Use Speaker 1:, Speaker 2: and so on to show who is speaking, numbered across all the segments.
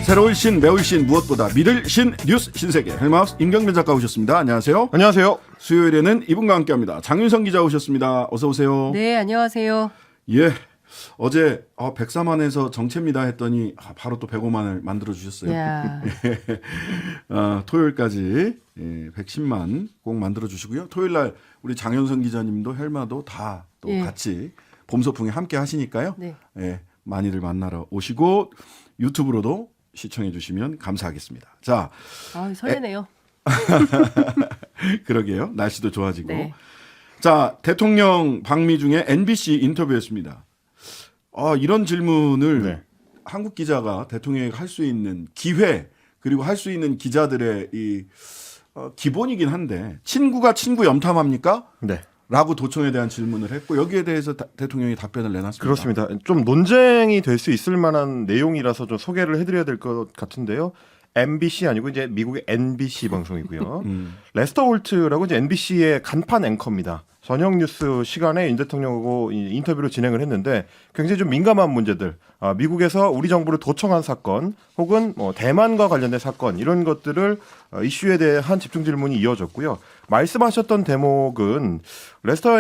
Speaker 1: 새로운 신, 매울 신, 무엇보다 믿을 신, 뉴스 신세계 헬마우스 임경빈 작가 오셨습니다. 안녕하세요.
Speaker 2: 안녕하세요.
Speaker 1: 수요일에는 이분과 함께합니다. 장윤성 기자 오셨습니다. 어서 오세요.
Speaker 3: 네, 안녕하세요.
Speaker 1: 예, 어제 104만에서 정체입니다 했더니 바로 또 105만을 만들어 주셨어요.
Speaker 3: 야.
Speaker 1: 토요일까지 110만 꼭 만들어 주시고요. 토요일 날 우리 장윤성 기자님도 헬마도 다 또
Speaker 3: 예.
Speaker 1: 같이 봄 소풍에 함께 하시니까요.
Speaker 3: 네.
Speaker 1: 예, 많이들 만나러 오시고 유튜브로도 시청해 주시면 감사하겠습니다. 자,
Speaker 3: 설레네요.
Speaker 1: 그러게요. 날씨도 좋아지고.
Speaker 3: 네.
Speaker 1: 자, 대통령 방미 중에 NBC 인터뷰였습니다. 이런 질문을
Speaker 2: 네.
Speaker 1: 한국 기자가 대통령에게 할 수 있는 기회 그리고 할 수 있는 기자들의 이 기본이긴 한데 친구가 친구 염탐합니까?
Speaker 2: 네.
Speaker 1: 라고 도청에 대한 질문을 했고 여기에 대해서 대통령이 답변을 내놨습니다.
Speaker 2: 그렇습니다. 좀 논쟁이 될 수 있을 만한 내용이라서 좀 소개를 해드려야 될 것 같은데요. MBC 아니고 이제 미국의 NBC 방송이고요. 레스터 홀트라고 이제 NBC의 간판 앵커입니다. 저녁 뉴스 시간에 윤 대통령하고 인터뷰를 진행을 했는데 굉장히 좀 민감한 문제들, 미국에서 우리 정부를 도청한 사건, 혹은 뭐 대만과 관련된 사건 이런 것들을 이슈에 대한 집중 질문이 이어졌고요. 말씀하셨던 대목은 레스터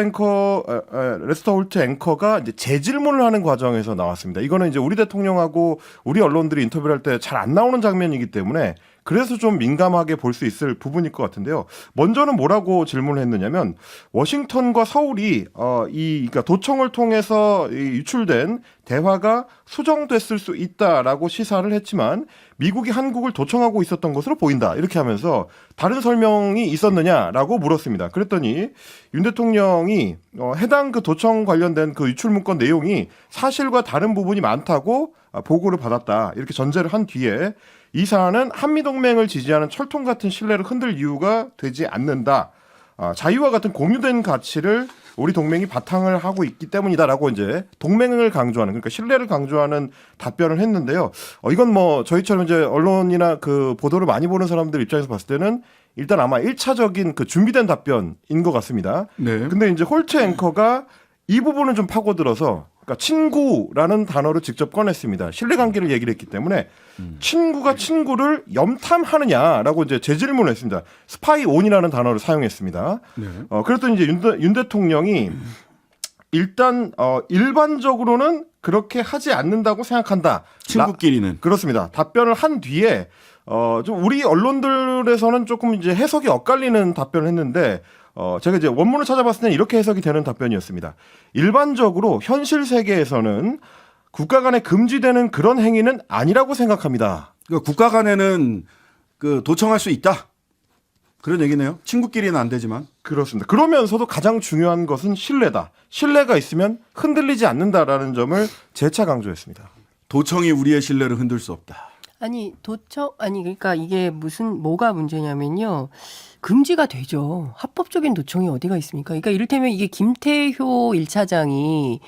Speaker 2: 홀트 앵커가 이제 재질문을 하는 과정에서 나왔습니다. 이거는 이제 우리 대통령하고 우리 언론들이 인터뷰를 할 때 잘 안 나오는 장면이기 때문에 그래서 좀 민감하게 볼 수 있을 부분일 것 같은데요. 먼저는 뭐라고 질문을 했느냐면 워싱턴과 서울이 그러니까 도청을 통해서 유출된 대화가 수정됐을 수 있다라고 시사를 했지만 미국이 한국을 도청하고 있었던 것으로 보인다. 이렇게 하면서 다른 설명이 있었느냐라고 물었습니다. 그랬더니 윤 대통령이 해당 그 도청 관련된 그 유출 문건 내용이 사실과 다른 부분이 많다고 보고를 받았다. 이렇게 전제를 한 뒤에 이 사안은 한미동맹을 지지하는 철통 같은 신뢰를 흔들 이유가 되지 않는다. 자유와 같은 공유된 가치를 우리 동맹이 바탕을 하고 있기 때문이다라고 이제 동맹을 강조하는, 그러니까 신뢰를 강조하는 답변을 했는데요. 이건 뭐 저희처럼 이제 언론이나 그 보도를 많이 보는 사람들 입장에서 봤을 때는 일단 아마 1차적인 그 준비된 답변인 것 같습니다.
Speaker 1: 네.
Speaker 2: 근데 이제 홀트 앵커가 이 부분은 좀 파고들어서 그러니까 친구라는 단어를 직접 꺼냈습니다. 신뢰관계를 얘기를 했기 때문에 친구가 친구를 염탐하느냐라고 이제 재질문을 했습니다. 스파이 온이라는 단어를 사용했습니다.
Speaker 1: 네.
Speaker 2: 그랬더니 이제 윤 대통령이 일단 일반적으로는 그렇게 하지 않는다고 생각한다.
Speaker 1: 친구끼리는.
Speaker 2: 그렇습니다. 답변을 한 뒤에 좀 우리 언론들에서는 조금 이제 해석이 엇갈리는 답변을 했는데 제가 이제 원문을 찾아봤을 때는 이렇게 해석이 되는 답변이었습니다. 일반적으로 현실 세계에서는 국가 간에 금지되는 그런 행위는 아니라고 생각합니다.
Speaker 1: 그러니까 국가 간에는 그 도청할 수 있다. 그런 얘기네요. 친구끼리는 안 되지만.
Speaker 2: 그렇습니다. 그러면서도 가장 중요한 것은 신뢰다. 신뢰가 있으면 흔들리지 않는다라는 점을 재차 강조했습니다.
Speaker 1: 도청이 우리의 신뢰를 흔들 수 없다.
Speaker 3: 그러니까 이게 뭐가 문제냐면요. 금지가 되죠. 합법적인 도청이 어디가 있습니까? 그러니까 이를테면 이게 김태효 1차장이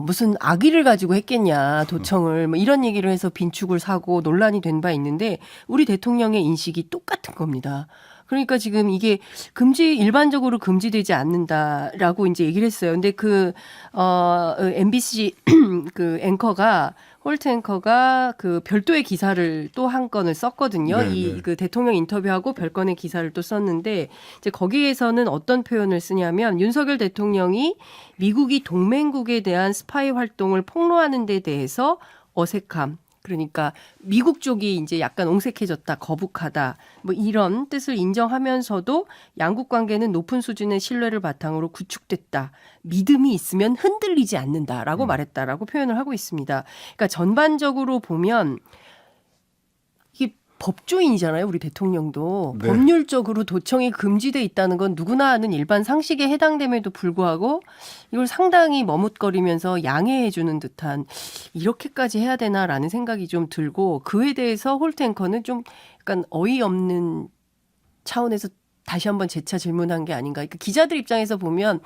Speaker 3: 무슨 악의를 가지고 했겠냐, 도청을, 뭐 이런 얘기를 해서 빈축을 사고 논란이 된 바 있는데 우리 대통령의 인식이 똑같은 겁니다. 그러니까 지금 이게 일반적으로 금지되지 않는다라고 이제 얘기를 했어요. 근데 MBC 홀트 앵커가 그 별도의 기사를 또 한 건을 썼거든요.
Speaker 1: 네.
Speaker 3: 그 대통령 인터뷰하고 별건의 기사를 또 썼는데 이제 거기에서는 어떤 표현을 쓰냐면 윤석열 대통령이 미국이 동맹국에 대한 스파이 활동을 폭로하는 데 대해서 어색함. 그러니까 미국 쪽이 이제 약간 옹색해졌다, 거북하다, 뭐 이런 뜻을 인정하면서도 양국 관계는 높은 수준의 신뢰를 바탕으로 구축됐다. 믿음이 있으면 흔들리지 않는다라고 말했다라고 표현을 하고 있습니다. 그러니까 전반적으로 보면 이게 법조인이잖아요, 우리 대통령도.
Speaker 1: 네.
Speaker 3: 법률적으로 도청이 금지돼 있다는 건 누구나 아는 일반 상식에 해당됨에도 불구하고 이걸 상당히 머뭇거리면서 양해해 주는 듯한 이렇게까지 해야 되나라는 생각이 좀 들고 그에 대해서 홀트 앵커는 좀 약간 어이없는 차원에서 다시 한번 재차 질문한 게 아닌가. 그러니까 기자들 입장에서 보면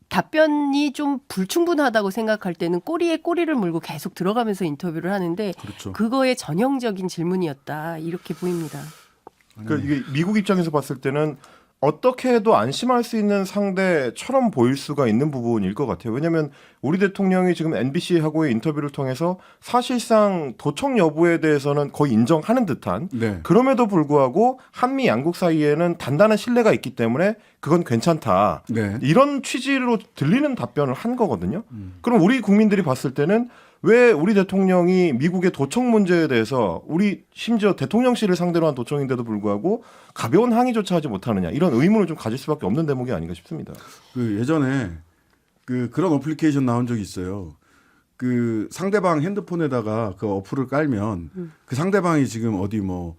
Speaker 3: 답변이 좀 불충분하다고 생각할 때는 꼬리에 꼬리를 물고 계속 들어가면서 인터뷰를 하는데
Speaker 1: 그렇죠.
Speaker 3: 그거의 전형적인 질문이었다 이렇게 보입니다.
Speaker 2: 그러니까 이게 미국 입장에서 봤을 때는 어떻게 해도 안심할 수 있는 상대처럼 보일 수가 있는 부분일 것 같아요. 왜냐하면 우리 대통령이 지금 NBC하고의 인터뷰를 통해서 사실상 도청 여부에 대해서는 거의 인정하는 듯한
Speaker 1: 네.
Speaker 2: 그럼에도 불구하고 한미 양국 사이에는 단단한 신뢰가 있기 때문에 그건 괜찮다.
Speaker 1: 네.
Speaker 2: 이런 취지로 들리는 답변을 한 거거든요. 그럼 우리 국민들이 봤을 때는 왜 우리 대통령이 미국의 도청 문제에 대해서 우리 심지어 대통령실을 상대로 한 도청인데도 불구하고 가벼운 항의조차 하지 못하느냐 이런 의문을 좀 가질 수밖에 없는 대목이 아닌가 싶습니다.
Speaker 1: 그 예전에 그런 어플리케이션 나온 적이 있어요. 그 상대방 핸드폰에다가 그 어플을 깔면 그 상대방이 지금 어디 뭐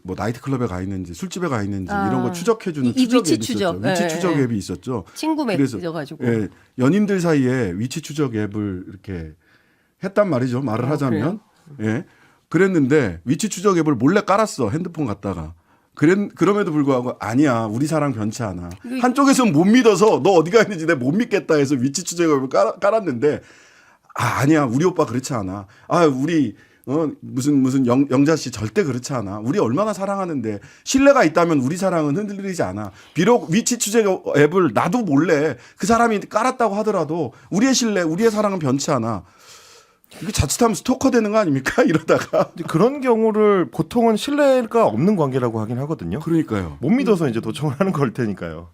Speaker 1: 나이트클럽에 가 있는지 술집에 가 있는지 이런 거 추적해주는 추적
Speaker 3: 위치
Speaker 1: 앱이
Speaker 3: 추적.
Speaker 1: 있었죠. 위치
Speaker 3: 예,
Speaker 1: 추적
Speaker 3: 예.
Speaker 1: 앱이 있었죠.
Speaker 3: 친구
Speaker 1: 그래서,
Speaker 3: 맺어가지고.
Speaker 1: 예, 연인들 사이에 위치 추적 앱을 이렇게 했단 말이죠. 말을 하자면. 예. 그랬는데 위치 추적 앱을 몰래 깔았어. 핸드폰 갖다가. 그럼에도 불구하고 아니야. 우리 사랑 변치 않아. 한쪽에서는 못 믿어서 너 어디가 있는지 내가 못 믿겠다 해서 위치 추적 앱을 깔았는데 아니야. 우리 오빠 그렇지 않아. 우리 무슨 영자 씨 절대 그렇지 않아. 우리 얼마나 사랑하는데 신뢰가 있다면 우리 사랑은 흔들리지 않아. 비록 위치 추적 앱을 나도 몰래 그 사람이 깔았다고 하더라도 우리의 신뢰, 우리의 사랑은 변치 않아. 이게 자칫하면 스토커 되는 거 아닙니까? 이러다가.
Speaker 2: 그런 경우를 보통은 신뢰가 없는 관계라고 하긴 하거든요.
Speaker 1: 그러니까요.
Speaker 2: 못 믿어서 이제 도청을 하는 걸 테니까요.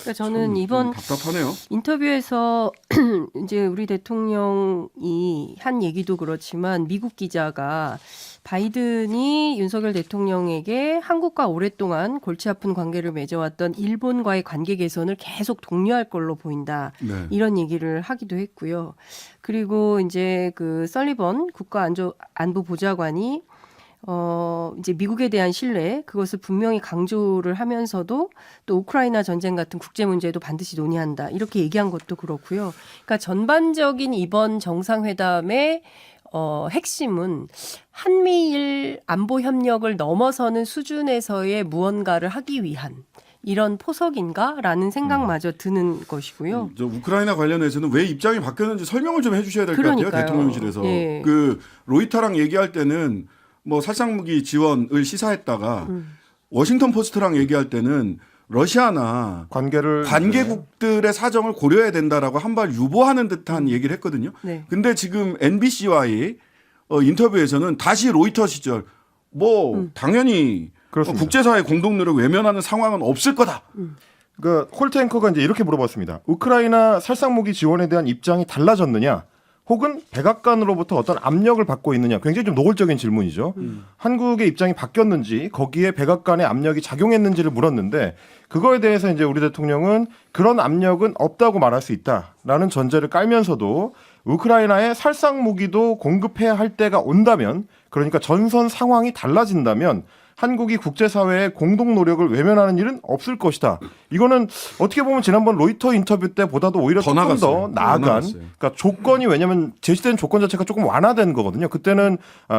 Speaker 3: 그러니까 저는 이번
Speaker 1: 답답하네요.
Speaker 3: 인터뷰에서 이제 우리 대통령이 한 얘기도 그렇지만 미국 기자가 바이든이 윤석열 대통령에게 한국과 오랫동안 골치 아픈 관계를 맺어왔던 일본과의 관계 개선을 계속 독려할 걸로 보인다.
Speaker 1: 네.
Speaker 3: 이런 얘기를 하기도 했고요. 그리고 이제 그 설리번 국가안보보좌관이 이제 미국에 대한 신뢰 그것을 분명히 강조를 하면서도 또 우크라이나 전쟁 같은 국제 문제도 반드시 논의한다 이렇게 얘기한 것도 그렇고요. 그러니까 전반적인 이번 정상회담의 핵심은 한미일 안보 협력을 넘어서는 수준에서의 무언가를 하기 위한 이런 포석인가라는 생각마저 드는 것이고요.
Speaker 1: 저 우크라이나 관련해서는 왜 입장이 바뀌었는지 설명을 좀 해주셔야 될 것 같아요.
Speaker 3: 그러니까요.
Speaker 1: 대통령실에서.
Speaker 3: 예.
Speaker 1: 그 로이터랑 얘기할 때는 뭐 살상무기 지원을 시사했다가 워싱턴 포스트랑 얘기할 때는 러시아나 관계국들의 사정을 고려해야 된다라고 한 발 유보하는 듯한 얘기를 했거든요.
Speaker 3: 네.
Speaker 1: 근데 지금 NBC와의 인터뷰에서는 다시 로이터 시절 당연히
Speaker 2: 그렇습니다.
Speaker 1: 국제사회 공동 노력 외면하는 상황은 없을 거다.
Speaker 2: 그러니까 홀트 앵커가 이제 이렇게 물어봤습니다. 우크라이나 살상무기 지원에 대한 입장이 달라졌느냐? 혹은 백악관으로부터 어떤 압력을 받고 있느냐? 굉장히 좀 노골적인 질문이죠. 한국의 입장이 바뀌었는지 거기에 백악관의 압력이 작용했는지를 물었는데 그거에 대해서 이제 우리 대통령은 그런 압력은 없다고 말할 수 있다라는 전제를 깔면서도 우크라이나에 살상무기도 공급해야 할 때가 온다면 그러니까 전선 상황이 달라진다면 한국이 국제사회의 공동 노력을 외면하는 일은 없을 것이다. 이거는 어떻게 보면 지난번 로이터 인터뷰 때보다도 오히려
Speaker 1: 더
Speaker 2: 조금
Speaker 1: 나갔어요.
Speaker 2: 더 나아간 그러니까 조건이 왜냐하면 제시된 조건 자체가 조금 완화된 거거든요. 그때는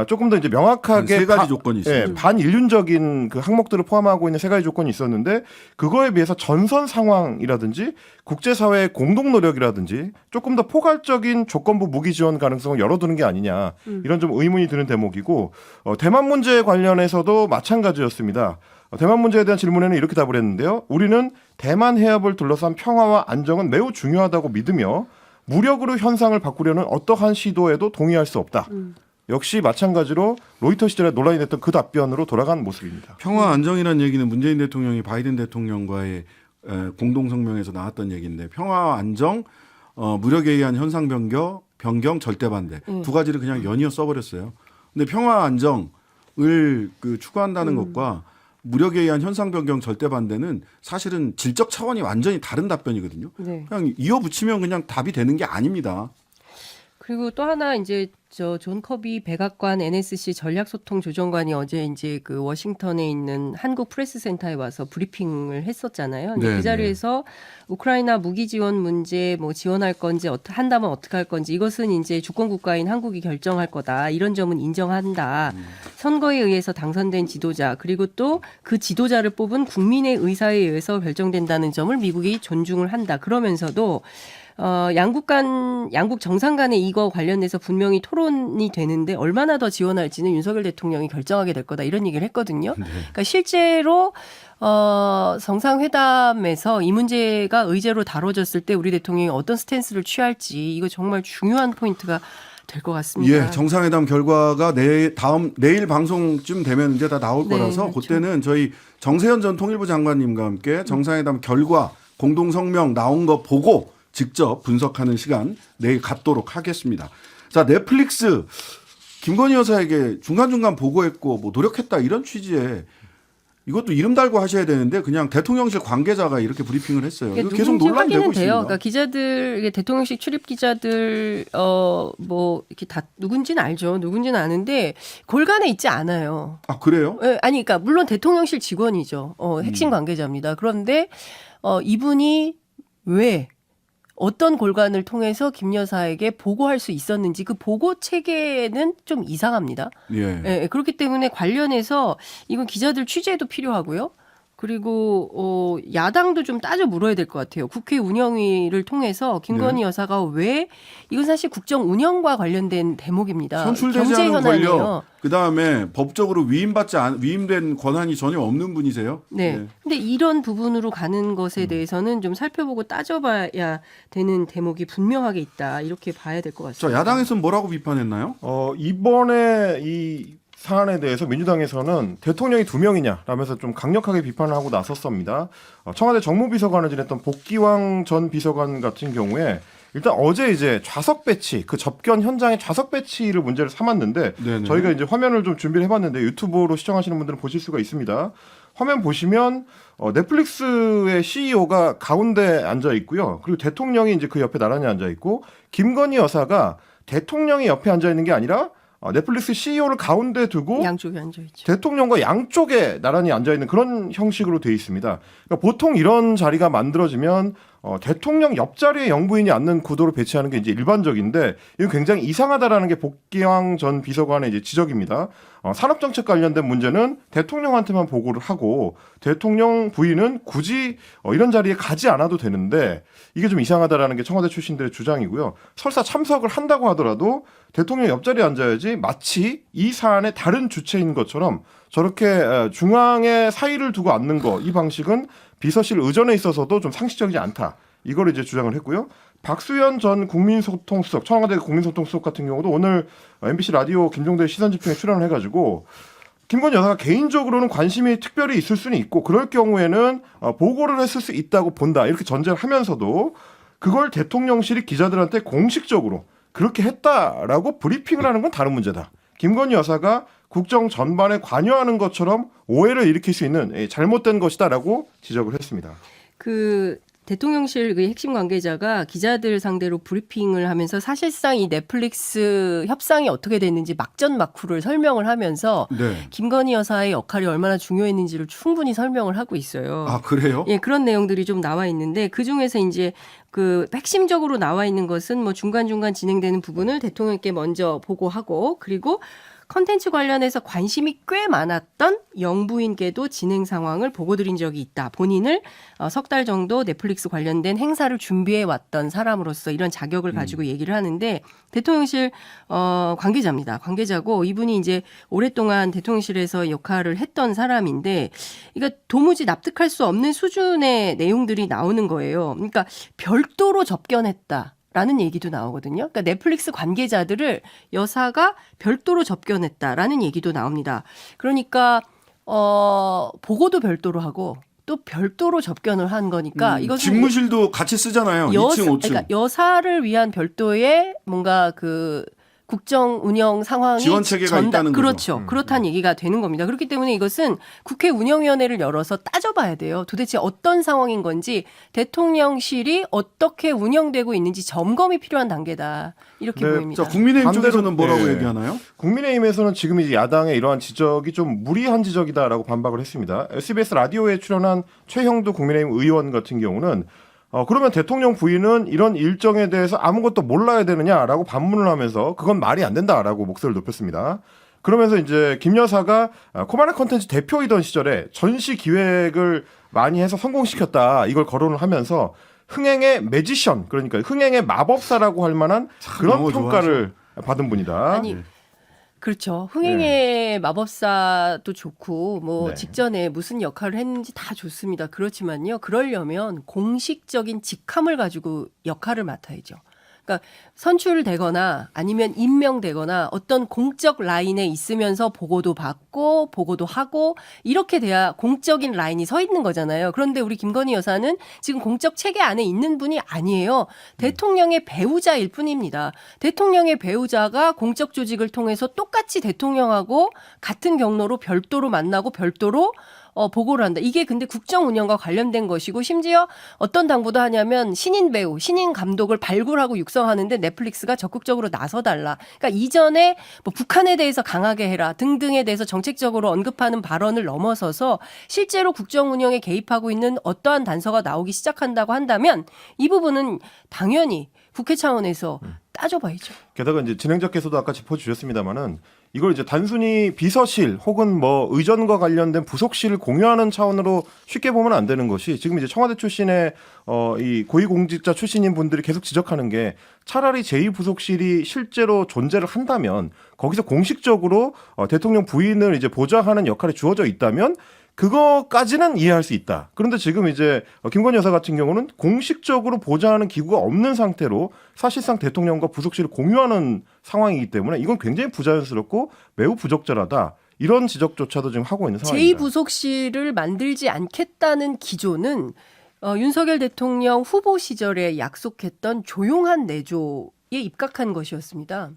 Speaker 2: 조금 더 이제 명확하게
Speaker 1: 세 가지 조건이 있어요.
Speaker 2: 예, 반인륜적인 그 항목들을 포함하고 있는 세 가지 조건이 있었는데 그거에 비해서 전선 상황이라든지 국제사회의 공동 노력이라든지 조금 더 포괄적인 조건부 무기 지원 가능성을 열어두는 게 아니냐 이런 좀 의문이 드는 대목이고 대만 문제 관련해서도 마찬가지였습니다. 대만 문제에 대한 질문에는 이렇게 답을 했는데요. 우리는 대만 해협을 둘러싼 평화와 안정은 매우 중요하다고 믿으며 무력으로 현상을 바꾸려는 어떠한 시도에도 동의할 수 없다. 역시 마찬가지로 로이터 시절에 논란이 됐던 그 답변으로 돌아간 모습입니다.
Speaker 1: 평화 안정이라는 얘기는 문재인 대통령이 바이든 대통령과의 공동 성명에서 나왔던 얘기인데 평화 안정, 무력에 의한 현상 변경, 절대 반대 두 가지를 그냥 연이어 써버렸어요. 근데 평화 안정을 추구한다는 것과 무력에 의한 현상 변경, 절대 반대는 사실은 질적 차원이 완전히 다른 답변이거든요.
Speaker 3: 네.
Speaker 1: 그냥 이어붙이면 그냥 답이 되는 게 아닙니다.
Speaker 3: 그리고 또 하나 이제 존 커비 백악관 NSC 전략소통조정관이 어제 이제 그 워싱턴에 있는 한국 프레스센터에 와서 브리핑을 했었잖아요. 근데
Speaker 1: 네,
Speaker 3: 그 자리에서 우크라이나 무기 지원 문제 뭐 지원할 건지 한다면 어떻게 할 건지 이것은 이제 주권 국가인 한국이 결정할 거다. 이런 점은 인정한다. 선거에 의해서 당선된 지도자 그리고 또 그 지도자를 뽑은 국민의 의사에 의해서 결정된다는 점을 미국이 존중을 한다. 그러면서도 양국 정상 간에 이거 관련해서 분명히 토론이 되는데 얼마나 더 지원할지는 윤석열 대통령이 결정하게 될 거다 이런 얘기를 했거든요.
Speaker 1: 네.
Speaker 3: 그러니까 실제로 정상회담에서 이 문제가 의제로 다뤄졌을 때 우리 대통령이 어떤 스탠스를 취할지 이거 정말 중요한 포인트가 될 것 같습니다.
Speaker 1: 예, 정상회담 결과가 내일 방송쯤 되면 이제 다 나올
Speaker 3: 네,
Speaker 1: 거라서
Speaker 3: 그렇죠.
Speaker 1: 그때는 저희 정세현 전 통일부 장관님과 함께 정상회담 결과 공동 성명 나온 거 보고 직접 분석하는 시간 내일 갖도록 하겠습니다. 자, 넷플릭스 김건희 여사에게 중간중간 보고했고 뭐 노력했다 이런 취지에 이것도 이름 달고 하셔야 되는데 그냥 대통령실 관계자가 이렇게 브리핑을 했어요. 이거 계속 논란이 되고 있습니다.
Speaker 3: 그러니까 기자들 이게 대통령실 출입 기자들 뭐 이렇게 다 누군지는 알죠. 누군지는 아는데 골간에 있지 않아요.
Speaker 1: 아, 그래요?
Speaker 3: 예, 아니 그러니까 물론 대통령실 직원이죠. 핵심 관계자입니다. 그런데 이분이 왜 어떤 골간을 통해서 김 여사에게 보고할 수 있었는지 그 보고 체계는 좀 이상합니다.
Speaker 1: 예.
Speaker 3: 예, 그렇기 때문에 관련해서 이건 기자들 취재도 필요하고요. 그리고 야당도 좀 따져 물어야 될 것 같아요. 국회 운영위를 통해서 김건희
Speaker 1: 네.
Speaker 3: 여사가 왜 이건 사실 국정 운영과 관련된 대목입니다.
Speaker 1: 선출되지
Speaker 3: 경제
Speaker 1: 않은
Speaker 3: 현안이에요.
Speaker 1: 권력, 그다음에 법적으로 위임된 권한이 전혀 없는 분이세요.
Speaker 3: 네.
Speaker 1: 예.
Speaker 3: 근데 이런 부분으로 가는 것에 대해서는 좀 살펴보고 따져봐야 되는 대목이 분명하게 있다. 이렇게 봐야 될 것 같습니다.
Speaker 1: 자, 야당에서는 뭐라고 비판했나요?
Speaker 2: 이번에 이 사안에 대해서 민주당에서는 대통령이 2명이냐라면서 좀 강력하게 비판을 하고 나섰습니다. 청와대 정무비서관을 지냈던 복기왕 전 비서관 같은 경우에 일단 어제 이제 좌석 배치, 그 접견 현장의 좌석 배치를 문제를 삼았는데
Speaker 1: 네네.
Speaker 2: 저희가 이제 화면을 좀 준비를 해봤는데 유튜브로 시청하시는 분들은 보실 수가 있습니다. 화면 보시면 넷플릭스의 CEO가 가운데 앉아 있고요. 그리고 대통령이 이제 그 옆에 나란히 앉아 있고 김건희 여사가 대통령이 옆에 앉아 있는 게 아니라 넷플릭스 CEO를 가운데 두고
Speaker 3: 양쪽에 앉아 있죠.
Speaker 2: 대통령과 양쪽에 나란히 앉아 있는 그런 형식으로 돼 있습니다. 그러니까 보통 이런 자리가 만들어지면 대통령 옆자리에 영부인이 앉는 구도로 배치하는 게 이제 일반적인데 이건 굉장히 이상하다라는 게 복기왕 전 비서관의 이제 지적입니다. 산업정책 관련된 문제는 대통령한테만 보고를 하고 대통령 부인은 굳이 이런 자리에 가지 않아도 되는데 이게 좀 이상하다라는 게 청와대 출신들의 주장이고요. 설사 참석을 한다고 하더라도 대통령 옆자리에 앉아야지 마치 이 사안의 다른 주체인 것처럼 저렇게 중앙에 사이를 두고 앉는 거 이 방식은 비서실 의전에 있어서도 좀 상식적이지 않다. 이걸 이제 주장을 했고요. 박수현 전 국민소통수석, 청와대 국민소통수석 같은 경우도 오늘 MBC 라디오 김종대 시선집중에 출연을 해가지고 김건희 여사가 개인적으로는 관심이 특별히 있을 수는 있고 그럴 경우에는 보고를 했을 수 있다고 본다. 이렇게 전제를 하면서도 그걸 대통령실이 기자들한테 공식적으로 그렇게 했다라고 브리핑을 하는 건 다른 문제다. 김건희 여사가 국정 전반에 관여하는 것처럼 오해를 일으킬 수 있는 잘못된 것이다라고 지적을 했습니다.
Speaker 3: 그 대통령실 그 핵심 관계자가 기자들 상대로 브리핑을 하면서 사실상 이 넷플릭스 협상이 어떻게 됐는지 막전막후를 설명을 하면서
Speaker 1: 네.
Speaker 3: 김건희 여사의 역할이 얼마나 중요했는지를 충분히 설명을 하고 있어요.
Speaker 1: 아, 그래요?
Speaker 3: 예, 그런 내용들이 좀 나와 있는데 그 중에서 이제 그 핵심적으로 나와 있는 것은 뭐 중간중간 진행되는 부분을 대통령께 먼저 보고하고 그리고 컨텐츠 관련해서 관심이 꽤 많았던 영부인께도 진행 상황을 보고드린 적이 있다. 본인을 석 달 정도 넷플릭스 관련된 행사를 준비해 왔던 사람으로서 이런 자격을 가지고 얘기를 하는데 대통령실 관계자입니다. 관계자고 이분이 이제 오랫동안 대통령실에서 역할을 했던 사람인데 이거 도무지 납득할 수 없는 수준의 내용들이 나오는 거예요. 그러니까 별도로 접견했다. 라는 얘기도 나오거든요. 그러니까 넷플릭스 관계자들을 여사가 별도로 접견했다라는 얘기도 나옵니다. 그러니까 보고도 별도로 하고 또 별도로 접견을 한 거니까 이것은
Speaker 1: 집무실도 같이 쓰잖아요. 2층, 5층.
Speaker 3: 그러니까 여사를 위한 별도의 뭔가 그 국정 운영 상황이
Speaker 1: 지원 체계가 있다는 거죠.
Speaker 3: 그렇죠. 그렇다는 얘기가 되는 겁니다. 그렇기 때문에 이것은 국회 운영위원회를 열어서 따져봐야 돼요. 도대체 어떤 상황인 건지 대통령실이 어떻게 운영되고 있는지 점검이 필요한 단계다. 이렇게
Speaker 2: 네,
Speaker 3: 보입니다.
Speaker 1: 자, 국민의힘
Speaker 2: 반대로,
Speaker 1: 쪽에서는 뭐라고
Speaker 2: 네.
Speaker 1: 얘기하나요?
Speaker 2: 국민의힘에서는 지금 이제 야당의 이러한 지적이 좀 무리한 지적이다라고 반박을 했습니다. SBS 라디오에 출연한 최형두 국민의힘 의원 같은 경우는 그러면 대통령 부인은 이런 일정에 대해서 아무것도 몰라야 되느냐라고 반문을 하면서 그건 말이 안 된다라고 목소리를 높였습니다. 그러면서 이제 김 여사가 코바나 컨텐츠 대표이던 시절에 전시 기획을 많이 해서 성공시켰다 이걸 거론을 하면서 흥행의 매지션, 그러니까 흥행의 마법사라고 할 만한 그런
Speaker 1: 너무
Speaker 2: 평가를 받은 분이다.
Speaker 3: 아니 그렇죠. 흥행의 마법사도 좋고 뭐
Speaker 2: 네.
Speaker 3: 직전에 무슨 역할을 했는지 다 좋습니다. 그렇지만요. 그러려면 공식적인 직함을 가지고 역할을 맡아야죠. 그러니까 선출되거나 아니면 임명되거나 어떤 공적 라인에 있으면서 보고도 받고 보고도 하고 이렇게 돼야 공적인 라인이 서 있는 거잖아요. 그런데 우리 김건희 여사는 지금 공적 체계 안에 있는 분이 아니에요. 대통령의 배우자일 뿐입니다. 대통령의 배우자가 공적 조직을 통해서 똑같이 대통령하고 같은 경로로 별도로 만나고 별도로 보고를 한다. 이게 근데 국정 운영과 관련된 것이고 심지어 어떤 당부도 하냐면 신인 배우, 신인 감독을 발굴하고 육성하는데 넷플릭스가 적극적으로 나서달라. 그러니까 이전에 뭐 북한에 대해서 강하게 해라 등등에 대해서 정책적으로 언급하는 발언을 넘어서서 실제로 국정 운영에 개입하고 있는 어떠한 단서가 나오기 시작한다고 한다면 이 부분은 당연히 국회 차원에서 따져봐야죠.
Speaker 2: 게다가 이제 진행자께서도 아까 짚어주셨습니다만은 이걸 이제 단순히 비서실 혹은 뭐 의전과 관련된 부속실을 공유하는 차원으로 쉽게 보면 안 되는 것이 지금 이제 청와대 출신의 이 고위공직자 출신인 분들이 계속 지적하는 게 차라리 제2부속실이 실제로 존재를 한다면 거기서 공식적으로 대통령 부인을 이제 보좌하는 역할이 주어져 있다면 그거까지는 이해할 수 있다. 그런데 지금 이제 김건희 여사 같은 경우는 공식적으로 보좌하는 기구가 없는 상태로 사실상 대통령과 부속실을 공유하는 상황이기 때문에 이건 굉장히 부자연스럽고 매우 부적절하다. 이런 지적조차도 지금 하고 있는 상황입니다.
Speaker 3: 제2부속실을 만들지 않겠다는 기조는 윤석열 대통령 후보 시절에 약속했던 조용한 내조에 입각한 것이었습니다.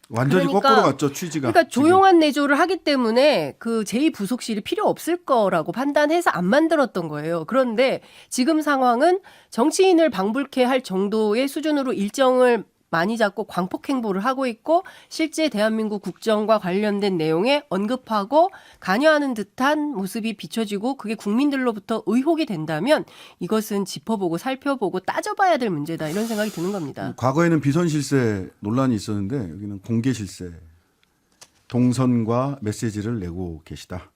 Speaker 1: 완전히
Speaker 3: 그러니까-
Speaker 1: 거꾸로 갔죠 취지가.
Speaker 3: 그러니까 조용한 내조를 하기 때문에 그 제2부속실이 필요 없을 거라고 판단해서 안 만들었던 거예요. 그런데 지금 상황은 정치인을 방불케 할 정도의 수준으로 일정을 많이 잡고 광폭 행보를 하고 있고 실제 대한민국 국정과 관련된 내용에 언급하고 관여하는 듯한 모습이 비춰지고 그게 국민들로부터 의혹이 된다면 이것은 짚어보고 살펴보고 따져봐야 될 문제다 이런 생각이 드는 겁니다.
Speaker 1: 과거에는 비선 실세 논란이 있었는데 여기는 공개 실세 동선과 메시지를 내고 계시다.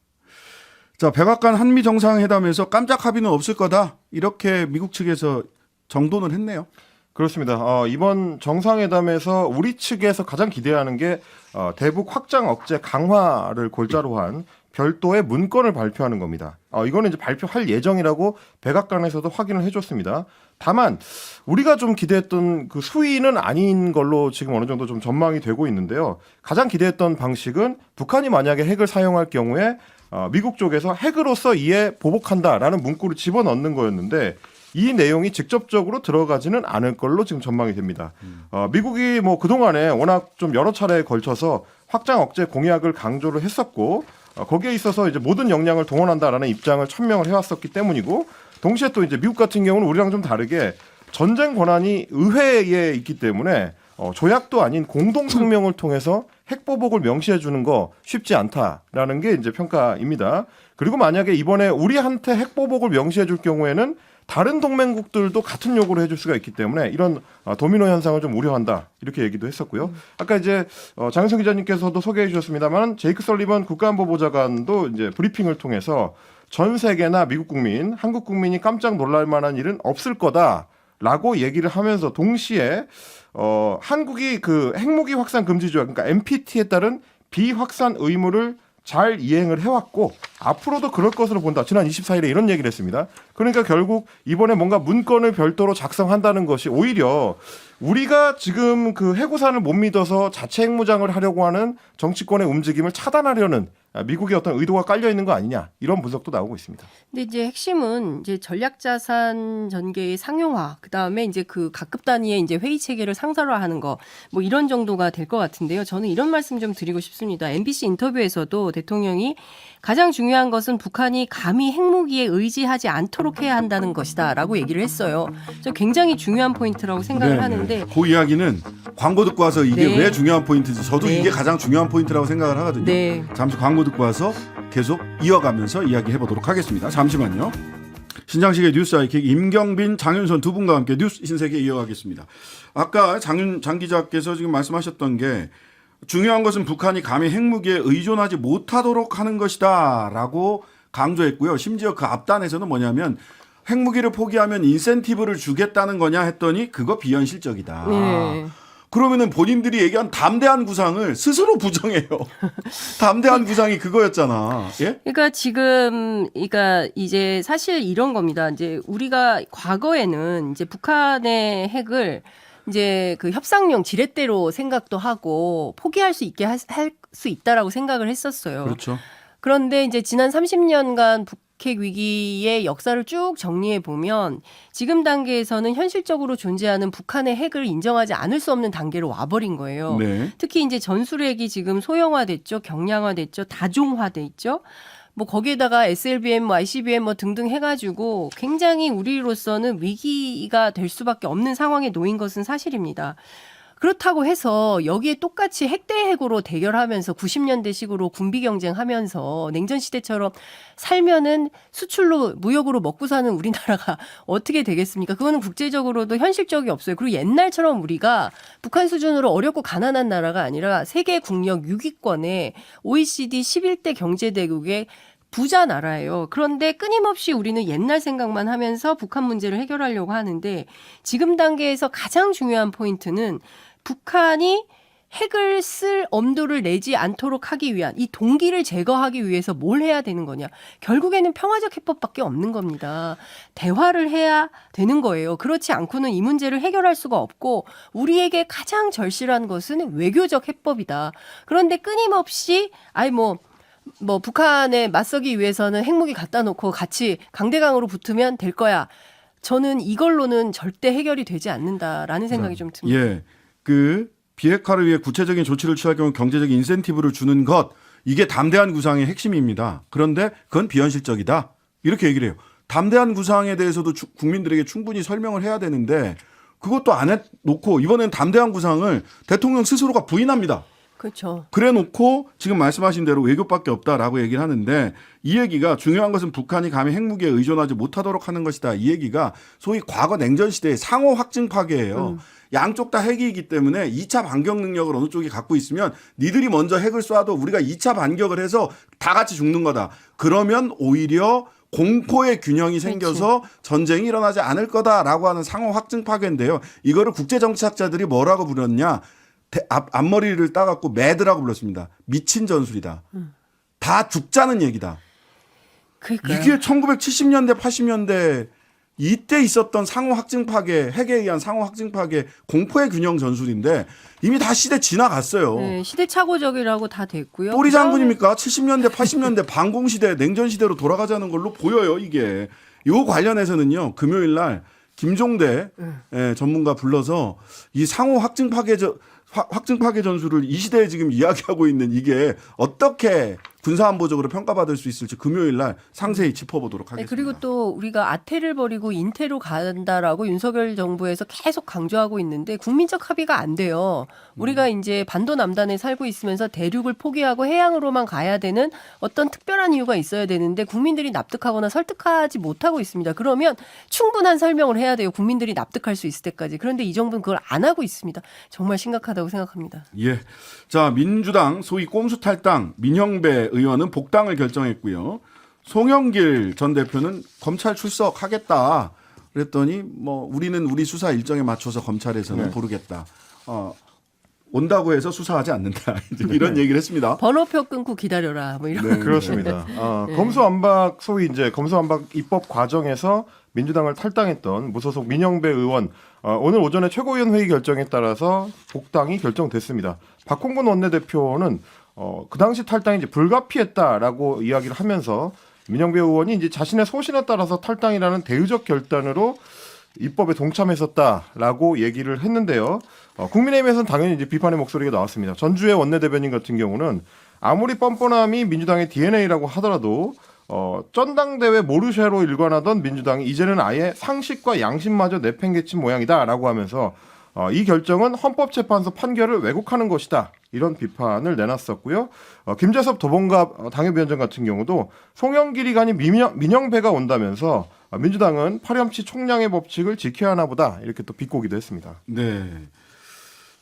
Speaker 1: 자, 백악관 한미 정상회담에서 깜짝 합의는 없을 거다 이렇게 미국 측에서 정돈을 했네요.
Speaker 2: 그렇습니다. 이번 정상회담에서 우리 측에서 가장 기대하는 게 대북 확장 억제 강화를 골자로 한 별도의 문건을 발표하는 겁니다. 이거는 이제 발표할 예정이라고 백악관에서도 확인을 해줬습니다. 다만 우리가 좀 기대했던 그 수위는 아닌 걸로 지금 어느 정도 좀 전망이 되고 있는데요. 가장 기대했던 방식은 북한이 만약에 핵을 사용할 경우에 미국 쪽에서 핵으로서 이에 보복한다라는 문구를 집어넣는 거였는데 이 내용이 직접적으로 들어가지는 않을 걸로 지금 전망이 됩니다. 미국이 뭐 그동안에 워낙 좀 여러 차례에 걸쳐서 확장 억제 공약을 강조를 했었고 거기에 있어서 이제 모든 역량을 동원한다라는 입장을 천명을 해왔었기 때문이고 동시에 또 이제 미국 같은 경우는 우리랑 좀 다르게 전쟁 권한이 의회에 있기 때문에 조약도 아닌 공동 성명을 통해서 핵보복을 명시해 주는 거 쉽지 않다라는 게 이제 평가입니다. 그리고 만약에 이번에 우리한테 핵보복을 명시해 줄 경우에는 다른 동맹국들도 같은 요구를 해줄 수가 있기 때문에 이런 도미노 현상을 좀 우려한다 이렇게 얘기도 했었고요. 아까 이제 장윤성 기자님께서도 소개해 주셨습니다만 제이크 설리번 국가안보보좌관도 이제 브리핑을 통해서 전 세계나 미국 국민, 한국 국민이 깜짝 놀랄 만한 일은 없을 거다라고 얘기를 하면서 동시에 한국이 그 핵무기 확산 금지 조약 그러니까 NPT에 따른 비확산 의무를 잘 이행을 해왔고 앞으로도 그럴 것으로 본다. 지난 24일에 이런 얘기를 했습니다. 그러니까 결국 이번에 뭔가 문건을 별도로 작성한다는 것이 오히려 우리가 지금 그 해구산을 못 믿어서 자체 핵무장을 하려고 하는 정치권의 움직임을 차단하려는 미국의 어떤 의도가 깔려 있는 거 아니냐 이런 분석도 나오고 있습니다.
Speaker 3: 근데 이제 핵심은 이제 전략자산 전개의 상용화, 그 다음에 이제 그 각급 단위의 이제 회의 체계를 상설화하는 거, 뭐 이런 정도가 될 것 같은데요. 저는 이런 말씀 좀 드리고 싶습니다. MBC 인터뷰에서도 대통령이 가장 중요한 것은 북한이 감히 핵무기에 의지하지 않도록 해야 한다는 것이다라고 얘기를 했어요. 저 굉장히 중요한 포인트라고 생각을 하는데
Speaker 1: 그 이야기는 광고 듣고 와서 이게
Speaker 3: 네.
Speaker 1: 왜 중요한 포인트인지 저도
Speaker 3: 네.
Speaker 1: 이게 가장 중요한 포인트라고 생각을 하거든요.
Speaker 3: 네.
Speaker 1: 잠시 광고 듣고 와서 계속 이어가면서 이야기해 보도록 하겠습니다. 잠시만요. 신장식의 뉴스 아이킥 임경빈, 장윤선 두 분과 함께 뉴스 신세계 이어가겠습니다. 아까 장 기자께서 지금 말씀하셨던 게 중요한 것은 북한이 감히 핵무기에 의존하지 못하도록 하는 것이다라고 강조했고요. 심지어 그 앞단에서는 뭐냐면 핵무기를 포기하면 인센티브를 주겠다는 거냐 했더니 그거 비현실적이다.
Speaker 3: 네.
Speaker 1: 그러면은 본인들이 얘기한 담대한 구상을 스스로 부정해요. 담대한 구상이 그거였잖아. 예?
Speaker 3: 그러니까 지금, 그러니까 이제 사실 이런 겁니다. 이제 우리가 과거에는 이제 북한의 핵을 이제 그 협상용 지렛대로 생각도 하고 포기할 수 있게 할 수 있다라고 생각을 했었어요.
Speaker 1: 그렇죠.
Speaker 3: 그런데 이제 지난 30년간 북핵 위기의 역사를 쭉 정리해 보면 지금 단계에서는 현실적으로 존재하는 북한의 핵을 인정하지 않을 수 없는 단계로 와버린 거예요.
Speaker 1: 네.
Speaker 3: 특히 이제 전술핵이 지금 소형화됐죠, 경량화됐죠, 다종화돼 있죠. 뭐 거기에다가 SLBM, 뭐 ICBM 뭐 등등 해가지고 굉장히 우리로서는 위기가 될 수밖에 없는 상황에 놓인 것은 사실입니다. 그렇다고 해서 여기에 똑같이 핵 대 핵으로 대결하면서 90년대식으로 군비 경쟁하면서 냉전 시대처럼 살면은 수출로 무역으로 먹고 사는 우리나라가 어떻게 되겠습니까? 그거는 국제적으로도 현실적이 없어요. 그리고 옛날처럼 우리가 북한 수준으로 어렵고 가난한 나라가 아니라 세계 국력 6위권에 OECD 11대 경제대국의 부자 나라예요. 그런데 끊임없이 우리는 옛날 생각만 하면서 북한 문제를 해결하려고 하는데 지금 단계에서 가장 중요한 포인트는 북한이 핵을 쓸 엄두를 내지 않도록 하기 위한 이 동기를 제거하기 위해서 뭘 해야 되는 거냐. 결국에는 평화적 해법밖에 없는 겁니다. 대화를 해야 되는 거예요. 그렇지 않고는 이 문제를 해결할 수가 없고 우리에게 가장 절실한 것은 외교적 해법이다. 그런데 끊임없이 뭐 북한에 맞서기 위해서는 핵무기 갖다 놓고 같이 강대강으로 붙으면 될 거야. 저는 이걸로는 절대 해결이 되지 않는다라는 생각이 좀 듭니다.
Speaker 1: 예. 그 비핵화를 위해 구체적인 조치를 취할 경우 경제적인 인센티브를 주는 것 이게 담대한 구상의 핵심입니다. 그런데 그건 비현실적이다. 이렇게 얘기를 해요. 담대한 구상에 대해서도 국민들에게 충분히 설명을 해야 되는데 그것도 안 해놓고 이번엔 담대한 구상을 대통령 스스로가 부인합니다.
Speaker 3: 그렇죠.
Speaker 1: 그래 놓고 지금 말씀하신 대로 외교밖에 없다라고 얘기를 하는데 이 얘기가 중요한 것은 북한이 감히 핵무기에 의존하지 못하도록 하는 것이다. 이 얘기가 소위 과거 냉전 시대의 상호 확증 파괴예요. 양쪽 다 핵이기 때문에 2차 반격 능력을 어느 쪽이 갖고 있으면 니들이 먼저 핵을 쏴도 우리가 2차 반격을 해서 다 같이 죽는 거다. 그러면 오히려 공포의 균형이 생겨서 전쟁이 일어나지 않을 거다라고 하는 상호 확증 파괴인데요. 이거를 국제정치학자들이 뭐라고 부르냐. 앞머리를 따갖고 매드라고 불렀습니다. 미친 전술이다. 다 죽자는 얘기다.
Speaker 3: 그러니까요.
Speaker 1: 이게 1970년대 80년대 이때 있었던 상호 확증 파괴, 핵에 의한 상호 확증 파괴, 공포의 균형 전술인데 이미 다 시대 지나갔어요.
Speaker 3: 네, 시대착오적이라고 다 됐고요.
Speaker 1: 꼬리 장군입니까? 70년대, 80년대 방공시대, 냉전시대로 돌아가자는 걸로 보여요, 이게. 요 관련해서는요, 금요일 날 김종대 전문가 불러서 이 상호 확증 파괴 전술을 이 시대에 지금 이야기하고 있는 이게 어떻게 군사안보적으로 평가받을 수 있을지 금요일 날 상세히 짚어보도록 하겠습니다.
Speaker 3: 네, 그리고 또 우리가 아태를 버리고 인태로 간다라고 윤석열 정부에서 계속 강조하고 있는데 국민적 합의가 안 돼요. 우리가 이제 반도 남단에 살고 있으면서 대륙을 포기하고 해양으로만 가야 되는 어떤 특별한 이유가 있어야 되는데 국민들이 납득하거나 설득하지 못하고 있습니다. 그러면 충분한 설명을 해야 돼요. 국민들이 납득할 수 있을 때까지. 그런데 이 정부는 그걸 안 하고 있습니다. 정말 심각하다고 생각합니다.
Speaker 1: 예. 자, 민주당 소위 꼼수 탈당 민형배 의원은 복당을 결정했고요. 송영길 전 대표는 검찰 출석하겠다. 그랬더니 뭐 우리는 우리 수사 일정에 맞춰서 검찰에서는 부르겠다. 온다고 해서 수사하지 않는다. 이런 얘기를 했습니다.
Speaker 3: 번호표 끊고 기다려라. 뭐 이런.
Speaker 1: 네,
Speaker 2: 그렇습니다. 검수완박 소위 이제 검수완박 입법 과정에서 민주당을 탈당했던 무소속 민영배 의원 오늘 오전에 최고위원 회의 결정에 따라서 복당이 결정됐습니다. 박홍근 원내대표는 그 당시 탈당이 이제 불가피했다라고 이야기를 하면서 민영배 의원이 이제 자신의 소신에 따라서 탈당이라는 대의적 결단으로 입법에 동참했었다라고 얘기를 했는데요. 국민의힘에서는 당연히 이제 비판의 목소리가 나왔습니다. 전주의 원내대변인 같은 경우는 아무리 뻔뻔함이 민주당의 DNA라고 하더라도 전당대회 모르쇠로 일관하던 민주당이 이제는 아예 상식과 양심마저 내팽개친 모양이다라고 하면서 이 결정은 헌법재판소 판결을 왜곡하는 것이다. 이런 비판을 내놨었고요. 김재섭 도봉갑 당협위원장 같은 경우도 송영길이 가니 민영배가 온다면서 민주당은 파렴치 총량의 법칙을 지켜야 하나 보다 이렇게 또 비꼬기도 했습니다.
Speaker 1: 네.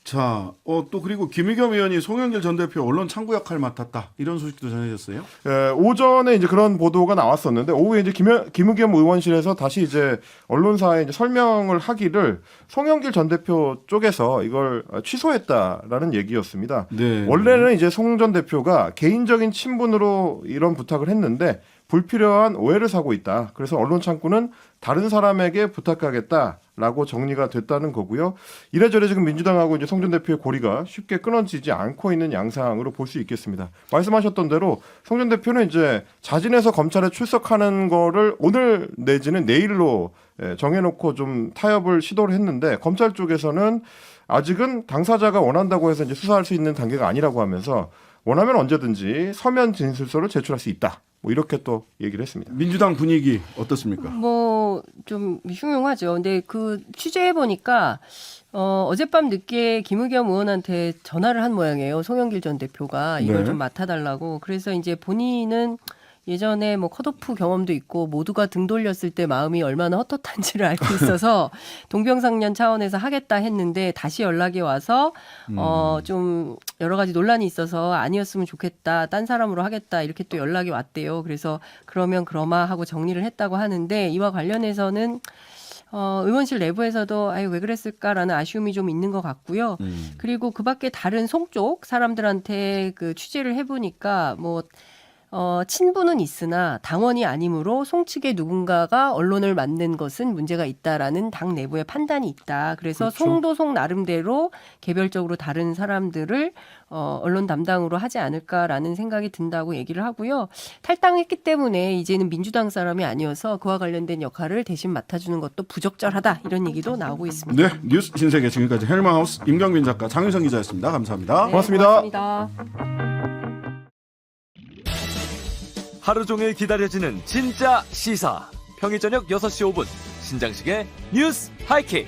Speaker 1: 자, 또 그리고 김의겸 의원이 송영길 전 대표 언론 창구 역할 맡았다. 이런 소식도 전해졌어요.
Speaker 2: 예, 오전에 이제 그런 보도가 나왔었는데 오후에 이제 김의겸 의원실에서 다시 이제 언론사에 이제 설명을 하기를 송영길 전 대표 쪽에서 이걸 취소했다라는 얘기였습니다.
Speaker 1: 네.
Speaker 2: 원래는 이제 송 전 대표가 개인적인 친분으로 이런 부탁을 했는데 불필요한 오해를 사고 있다. 그래서 언론 창구는 다른 사람에게 부탁하겠다라고 정리가 됐다는 거고요. 이래저래 지금 민주당하고 이제 송 전 대표의 고리가 쉽게 끊어지지 않고 있는 양상으로 볼 수 있겠습니다. 말씀하셨던 대로 송 전 대표는 이제 자진해서 검찰에 출석하는 거를 오늘 내지는 내일로 정해놓고 좀 타협을 시도를 했는데 검찰 쪽에서는 아직은 당사자가 원한다고 해서 이제 수사할 수 있는 단계가 아니라고 하면서 원하면 언제든지 서면 진술서를 제출할 수 있다. 뭐 이렇게 또 얘기를 했습니다.
Speaker 1: 민주당 분위기 어떻습니까?
Speaker 3: 뭐 좀 흉흉하죠. 근데 그 취재해 보니까 어젯밤 늦게 김의겸 의원한테 전화를 한 모양이에요. 송영길 전 대표가 이걸
Speaker 1: 네.
Speaker 3: 좀 맡아달라고. 그래서 이제 본인은 예전에 뭐 컷오프 경험도 있고 모두가 등 돌렸을 때 마음이 얼마나 헛헛한지를 알고 있어서 동병상련 차원에서 하겠다 했는데 다시 연락이 와서 좀 여러 가지 논란이 있어서 아니었으면 좋겠다. 딴 사람으로 하겠다. 이렇게 또 연락이 왔대요. 그래서 그러면 그러마 하고 정리를 했다고 하는데 이와 관련해서는 의원실 내부에서도 아유 왜 그랬을까라는 아쉬움이 좀 있는 것 같고요. 그리고 그 밖에 다른 송쪽 사람들한테 그 취재를 해보니까 뭐 친분은 있으나 당원이 아니므로 송 측의 누군가가 언론을 만든 것은 문제가 있다라는 당 내부의 판단이 있다. 그래서
Speaker 1: 그렇죠.
Speaker 3: 송도 송 나름대로 개별적으로 다른 사람들을 언론 담당으로 하지 않을까라는 생각이 든다고 얘기를 하고요. 탈당했기 때문에 이제는 민주당 사람이 아니어서 그와 관련된 역할을 대신 맡아주는 것도 부적절하다. 이런 얘기도 나오고 있습니다.
Speaker 1: 네, 뉴스 신세계 지금까지 헬마우스 임경빈 작가, 장윤성 기자였습니다. 감사합니다.
Speaker 3: 네,
Speaker 2: 고맙습니다.
Speaker 3: 고맙습니다.
Speaker 4: 하루 종일 기다려지는 진짜 시사. 평일 저녁 6시 5분 신장식의 뉴스 하이킥.